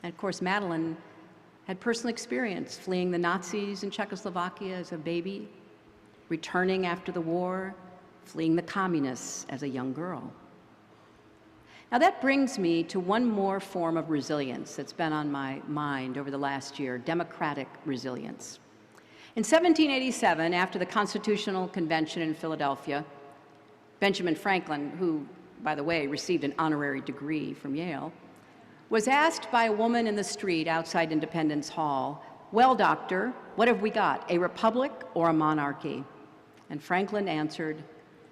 And of course, Madeline had personal experience fleeing the Nazis in Czechoslovakia as a baby, returning after the war, fleeing the communists as a young girl. Now that brings me to one more form of resilience that's been on my mind over the last year, democratic resilience. In 1787, after the Constitutional Convention in Philadelphia, Benjamin Franklin, who, by the way, received an honorary degree from Yale, was asked by a woman in the street outside Independence Hall, "Well, doctor, what have we got, a republic or a monarchy?" And Franklin answered,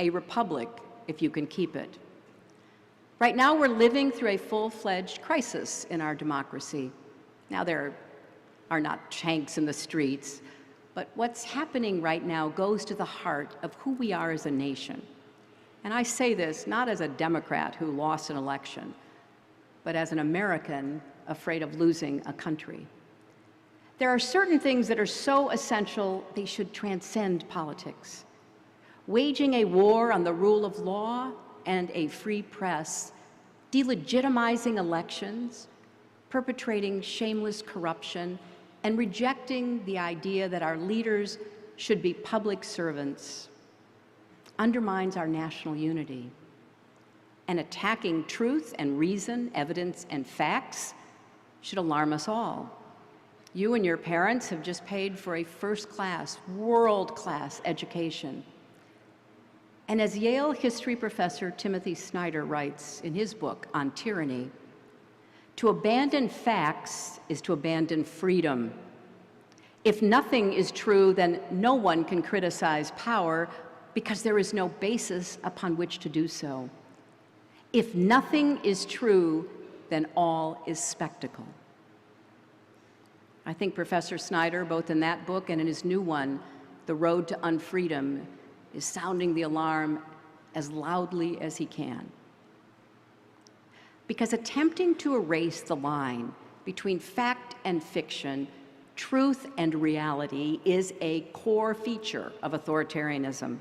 "A republic, if you can keep it." Right now, we're living through a full-fledged crisis in our democracy. Now, there are not tanks in the streets, but what's happening right now goes to the heart of who we are as a nation. And I say this not as a Democrat who lost an election, but as an American afraid of losing a country. There are certain things that are so essential they should transcend politics. Waging a war on the rule of law and a free press, delegitimizing elections, perpetrating shameless corruption, and rejecting the idea that our leaders should be public servants undermines our national unity. And attacking truth and reason, evidence and facts should alarm us all. You and your parents have just paid for a first-class, world-class education. And as Yale history professor Timothy Snyder writes in his book on tyranny, to abandon facts is to abandon freedom. If nothing is true, then no one can criticize power because there is no basis upon which to do so. If nothing is true, then all is spectacle. I think Professor Snyder, both in that book and in his new one, The Road to Unfreedom, is sounding the alarm as loudly as he can. Because attempting to erase the line between fact and fiction, truth and reality, is a core feature of authoritarianism.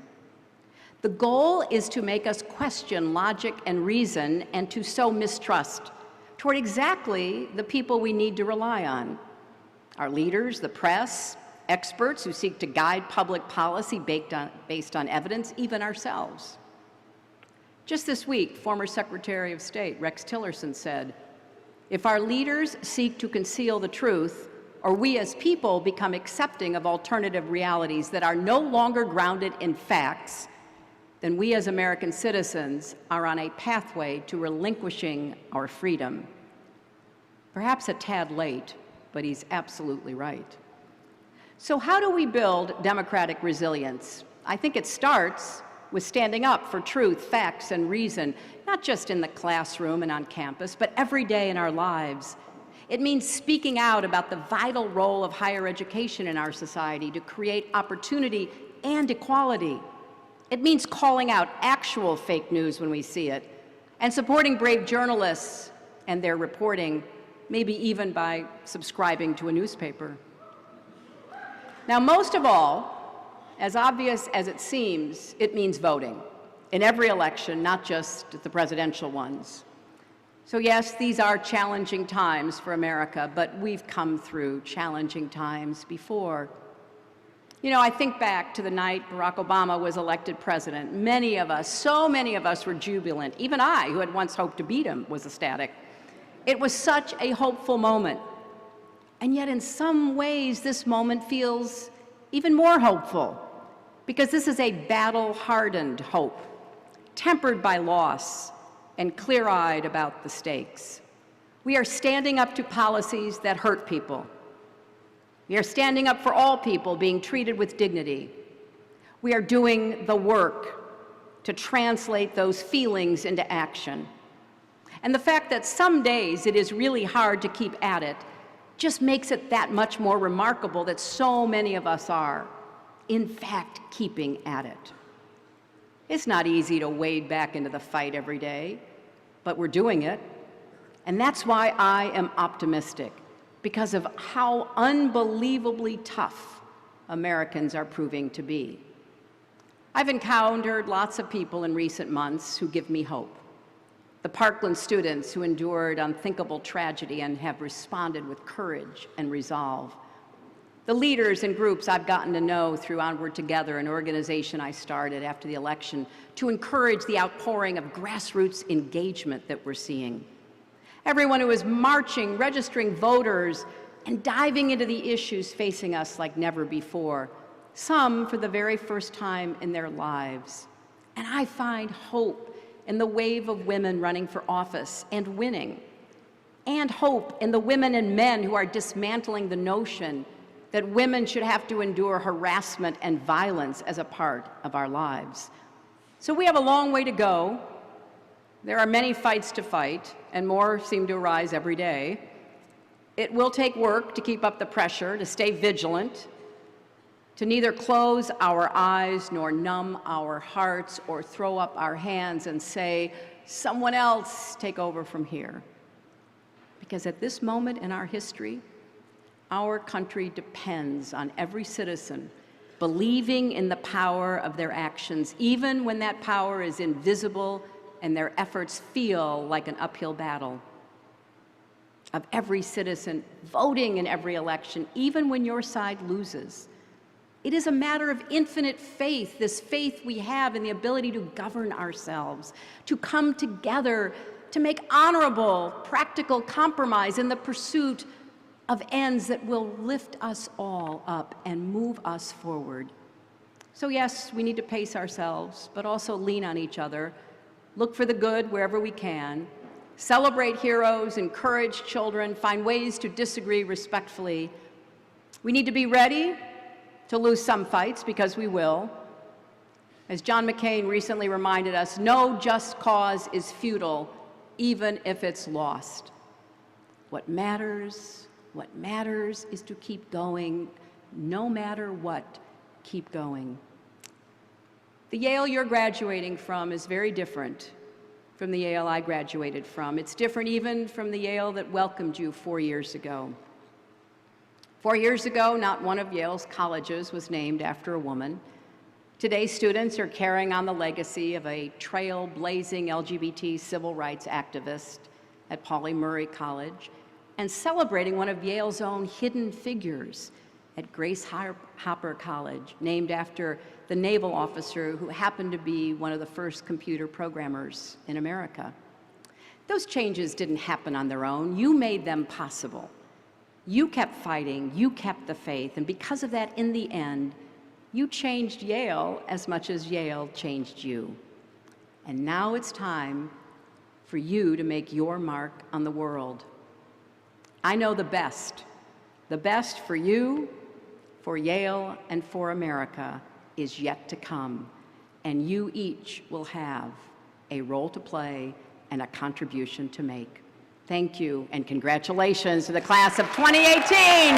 The goal is to make us question logic and reason and to sow mistrust toward exactly the people we need to rely on: our leaders, the press, experts who seek to guide public policy based on evidence, even ourselves. Just this week, former Secretary of State Rex Tillerson said, "If our leaders seek to conceal the truth, or we as people become accepting of alternative realities that are no longer grounded in facts, then we as American citizens are on a pathway to relinquishing our freedom." Perhaps a tad late, but he's absolutely right. So how do we build democratic resilience? I think it starts with standing up for truth, facts, and reason, not just in the classroom and on campus, but every day in our lives. It means speaking out about the vital role of higher education in our society to create opportunity and equality. It means calling out actual fake news when we see it, and supporting brave journalists and their reporting, maybe even by subscribing to a newspaper. Now, most of all, as obvious as it seems, it means voting in every election, not just the presidential ones. So yes, these are challenging times for America, but we've come through challenging times before. You know, I think back to the night Barack Obama was elected president. Many of us, so many of us, were jubilant. Even I, who had once hoped to beat him, was ecstatic. It was such a hopeful moment. And yet, in some ways, this moment feels even more hopeful, because this is a battle-hardened hope, tempered by loss and clear-eyed about the stakes. We are standing up to policies that hurt people. We are standing up for all people being treated with dignity. We are doing the work to translate those feelings into action. And the fact that some days it is really hard to keep at it just makes it that much more remarkable that so many of us are, in fact, keeping at it. It's not easy to wade back into the fight every day, but we're doing it. And that's why I am optimistic, because of how unbelievably tough Americans are proving to be. I've encountered lots of people in recent months who give me hope. the Parkland students who endured unthinkable tragedy and have responded with courage and resolve, the leaders and groups I've gotten to know through Onward Together, an organization I started after the election to encourage the outpouring of grassroots engagement that we're seeing. Everyone who is marching, registering voters, and diving into the issues facing us like never before, some for the very first time in their lives. And I find hope in the wave of women running for office and winning, and hope in the women and men who are dismantling the notion that women should have to endure harassment and violence as a part of our lives. So we have a long way to go. There are many fights to fight, and more seem to arise every day. It will take work to keep up the pressure, to stay vigilant, to neither close our eyes nor numb our hearts or throw up our hands and say, someone else take over from here. Because at this moment in our history, our country depends on every citizen believing in the power of their actions, even when that power is invisible and their efforts feel like an uphill battle. Of every citizen voting in every election, even when your side loses. It is a matter of infinite faith, this faith we have in the ability to govern ourselves, to come together, to make honorable, practical compromise in the pursuit of ends that will lift us all up and move us forward. So yes, we need to pace ourselves, but also lean on each other, look for the good wherever we can, celebrate heroes, encourage children, find ways to disagree respectfully. We need to be ready to lose some fights, because we will. As John McCain recently reminded us, no just cause is futile, even if it's lost. What matters is to keep going, no matter what, keep going. The Yale you're graduating from is very different from the Yale I graduated from. It's different even from the Yale that welcomed you 4 years ago. 4 years ago, not one of Yale's colleges was named after a woman. Today, students are carrying on the legacy of a trailblazing LGBT civil rights activist at Pauli Murray College and celebrating one of Yale's own hidden figures at Grace Hopper College, named after the naval officer who happened to be one of the first computer programmers in America. Those changes didn't happen on their own. You made them possible. You kept fighting, you kept the faith, and because of that, in the end, you changed Yale as much as Yale changed you. And now it's time for you to make your mark on the world. I know the best for you, for Yale, and for America is yet to come, and you each will have a role to play and a contribution to make. Thank you, and congratulations to the class of 2018.